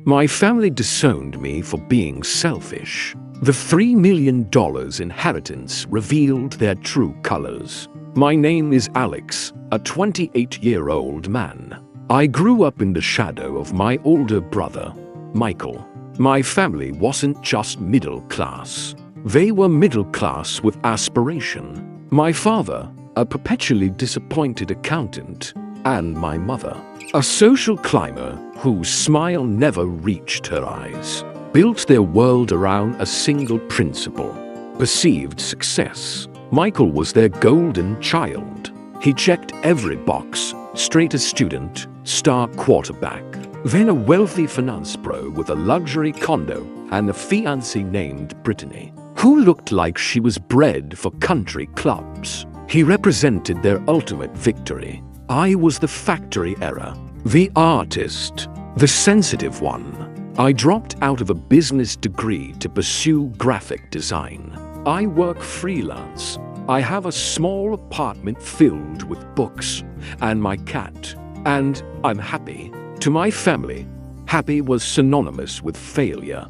My family disowned me for being selfish. The $3 million inheritance revealed their true colors. My name is Alex, a 28-year-old man. I grew up in the shadow of my older brother, Michael. My family wasn't just middle class. They were middle class with aspiration. My father, a perpetually disappointed accountant, and my mother, a social climber whose smile never reached her eyes, built their world around a single principle: perceived success. Michael was their golden child. He checked every box: straight A student, star quarterback, then a wealthy finance pro with a luxury condo and a fiancée named Brittany, who looked like she was bred for country clubs. He represented their ultimate victory. I was the factory error, the artist, the sensitive one. I dropped out of a business degree to pursue graphic design. I work freelance. I have a small apartment filled with books and my cat, and I'm happy. To my family, happy was synonymous with failure.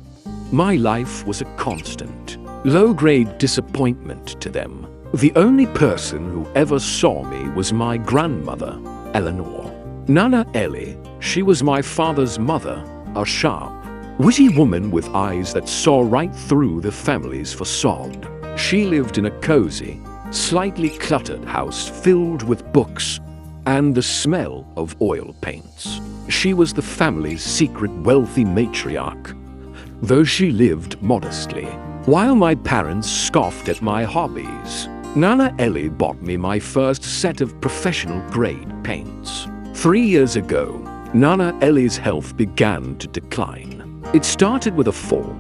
My life was a constant, low-grade disappointment to them. The only person who ever saw me was my grandmother, Eleanor. Nana Ellie, she was my father's mother, a sharp, witty woman with eyes that saw right through the family's facade. She lived in a cozy, slightly cluttered house filled with books and the smell of oil paints. She was the family's secret wealthy matriarch, though she lived modestly. While my parents scoffed at my hobbies, Nana Ellie bought me my first set of professional-grade paints. 3 years ago, Nana Ellie's health began to decline. It started with a fall,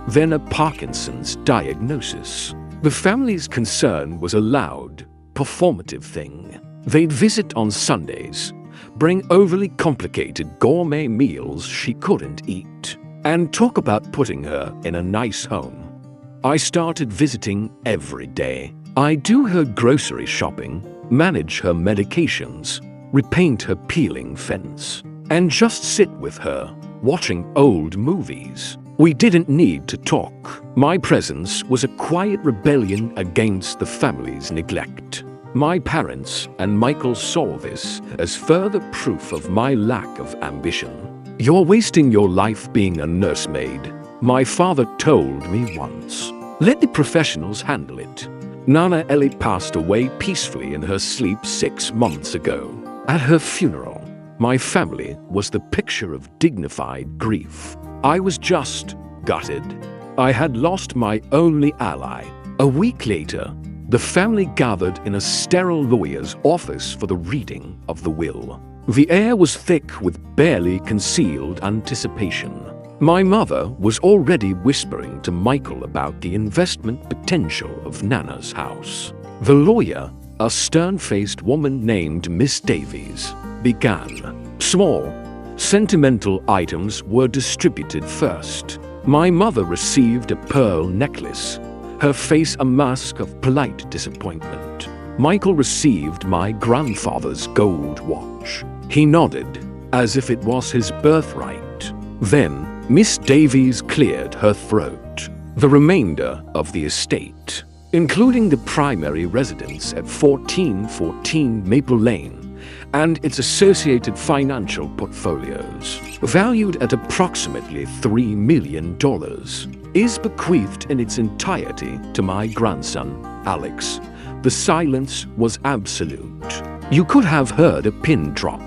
then a Parkinson's diagnosis. The family's concern was a loud, performative thing. They'd visit on Sundays, bring overly complicated gourmet meals she couldn't eat, and talk about putting her in a nice home. I started visiting every day. I do her grocery shopping, manage her medications, repaint her peeling fence, and just sit with her, watching old movies. We didn't need to talk. My presence was a quiet rebellion against the family's neglect. My parents and Michael saw this as further proof of my lack of ambition. "You're wasting your life being a nursemaid," my father told me once. "Let the professionals handle it." Nana Ellie passed away peacefully in her sleep 6 months ago. At her funeral, my family was the picture of dignified grief. I was just gutted. I had lost my only ally. A week later, the family gathered in a sterile lawyer's office for the reading of the will. The air was thick with barely concealed anticipation. My mother was already whispering to Michael about the investment potential of Nana's house. The lawyer, a stern-faced woman named Miss Davies, began. Small, sentimental items were distributed first. My mother received a pearl necklace, her face a mask of polite disappointment. Michael received my grandfather's gold watch. He nodded, as if it was his birthright. Then, Miss Davies cleared her throat. The remainder of the estate, including the primary residence at 1414 Maple Lane and its associated financial portfolios, valued at approximately $3 million, is bequeathed in its entirety to my grandson, Alex. The silence was absolute. You could have heard a pin drop.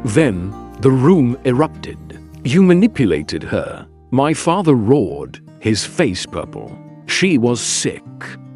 Then, the room erupted. "You manipulated her," my father roared, his face purple. "She was sick.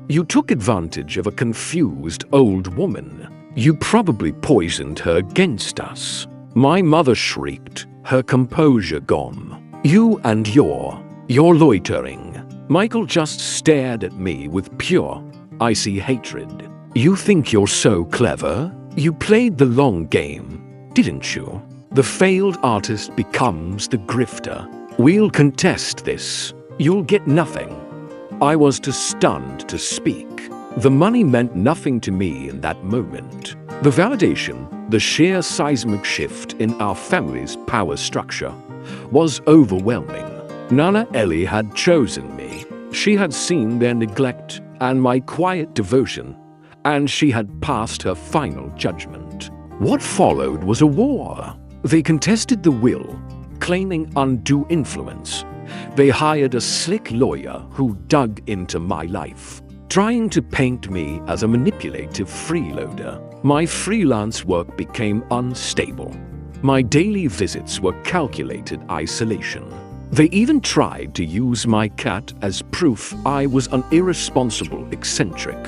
You took advantage of a confused old woman. You probably poisoned her against us." My mother shrieked, her composure gone. "You and your loitering." Michael just stared at me with pure, icy hatred. "You think you're so clever? You played the long game, didn't you? The failed artist becomes the grifter. We'll contest this. You'll get nothing." I was too stunned to speak. The money meant nothing to me in that moment. The validation, the sheer seismic shift in our family's power structure, was overwhelming. Nana Ellie had chosen me. She had seen their neglect and my quiet devotion, and she had passed her final judgment. What followed was a war. They contested the will, claiming undue influence. They hired a slick lawyer who dug into my life, trying to paint me as a manipulative freeloader. My freelance work became unstable. My daily visits were calculated isolation. They even tried to use my cat as proof I was an irresponsible eccentric.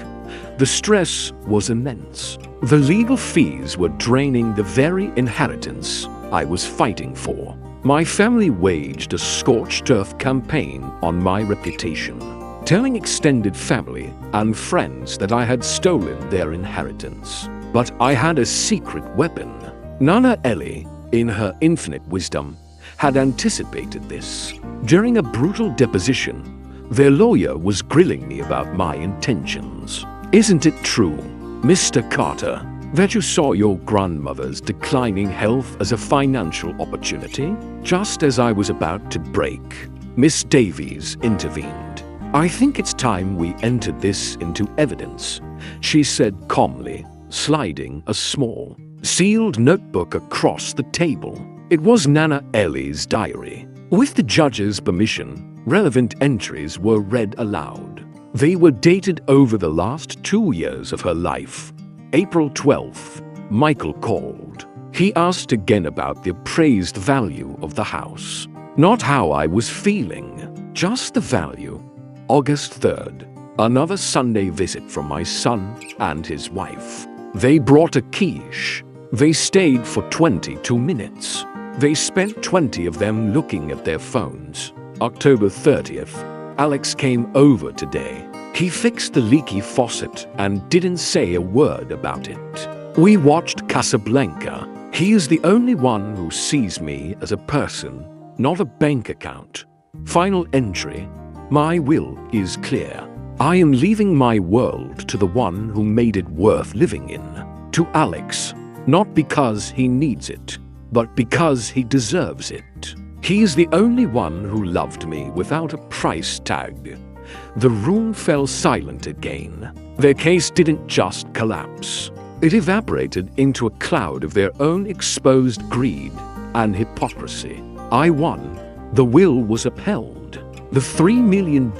The stress was immense. The legal fees were draining the very inheritance I was fighting for. My family waged a scorched earth campaign on my reputation, telling extended family and friends that I had stolen their inheritance. But I had a secret weapon. Nana Ellie, in her infinite wisdom, had anticipated this. During a brutal deposition, their lawyer was grilling me about my intentions. "Isn't it true, Mr. Carter, that you saw your grandmother's declining health as a financial opportunity?" Just as I was about to break, Miss Davies intervened. "I think it's time we entered this into evidence," she said calmly, sliding a small, sealed notebook across the table. It was Nana Ellie's diary. With the judge's permission, relevant entries were read aloud. They were dated over the last 2 years of her life. April 12th, Michael called. He asked again about the appraised value of the house. Not how I was feeling, just the value. August 3rd, another Sunday visit from my son and his wife. They brought a quiche. They stayed for 22 minutes. They spent 20 of them looking at their phones. October 30th, Alex came over today. He fixed the leaky faucet and didn't say a word about it. We watched Casablanca. He is the only one who sees me as a person, not a bank account. Final entry. My will is clear. I am leaving my world to the one who made it worth living in. To Alex, not because he needs it, but because he deserves it. He is the only one who loved me without a price tag. The room fell silent again. Their case didn't just collapse. It evaporated into a cloud of their own exposed greed and hypocrisy. I won. The will was upheld. The $3 million,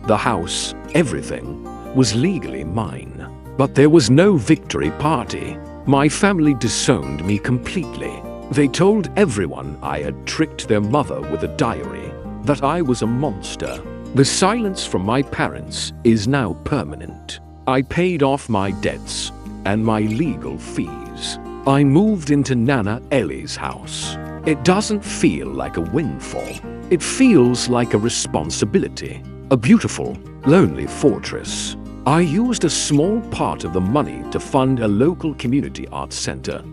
the house, everything, was legally mine. But there was no victory party. My family disowned me completely. They told everyone I had tricked their mother with a diary, that I was a monster. The silence from my parents is now permanent. I paid off my debts and my legal fees. I moved into Nana Ellie's house. It doesn't feel like a windfall. It feels like a responsibility. A beautiful, lonely fortress. I used a small part of the money to fund a local community arts center,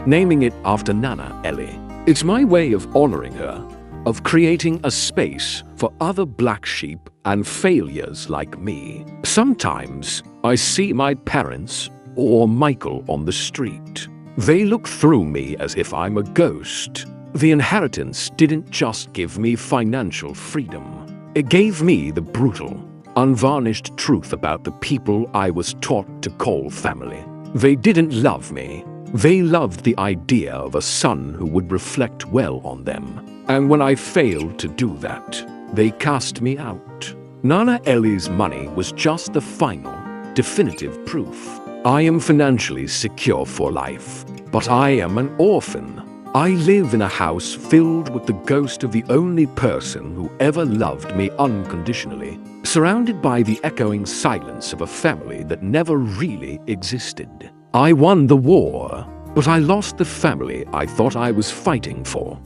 naming it after Nana Ellie. It's my way of honoring her, of creating a space for other black sheep and failures like me. Sometimes I see my parents or Michael on the street. They look through me as if I'm a ghost. The inheritance didn't just give me financial freedom. It gave me the brutal, unvarnished truth about the people I was taught to call family. They didn't love me. They loved the idea of a son who would reflect well on them. And when I failed to do that, they cast me out. Nana Ellie's money was just the final, definitive proof. I am financially secure for life, but I am an orphan. I live in a house filled with the ghost of the only person who ever loved me unconditionally, surrounded by the echoing silence of a family that never really existed. I won the war, but I lost the family I thought I was fighting for.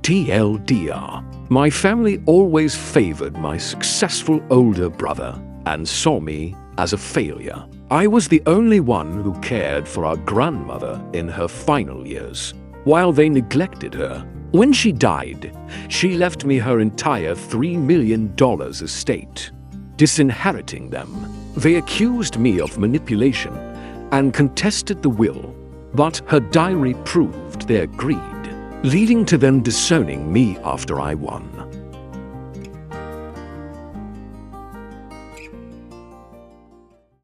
TLDR. My family always favored my successful older brother and saw me as a failure. I was the only one who cared for our grandmother in her final years, while they neglected her. When she died, she left me her entire $3 million estate. Disinheriting them, they accused me of manipulation and contested the will, but her diary proved their greed. leading to them disowning me after I won.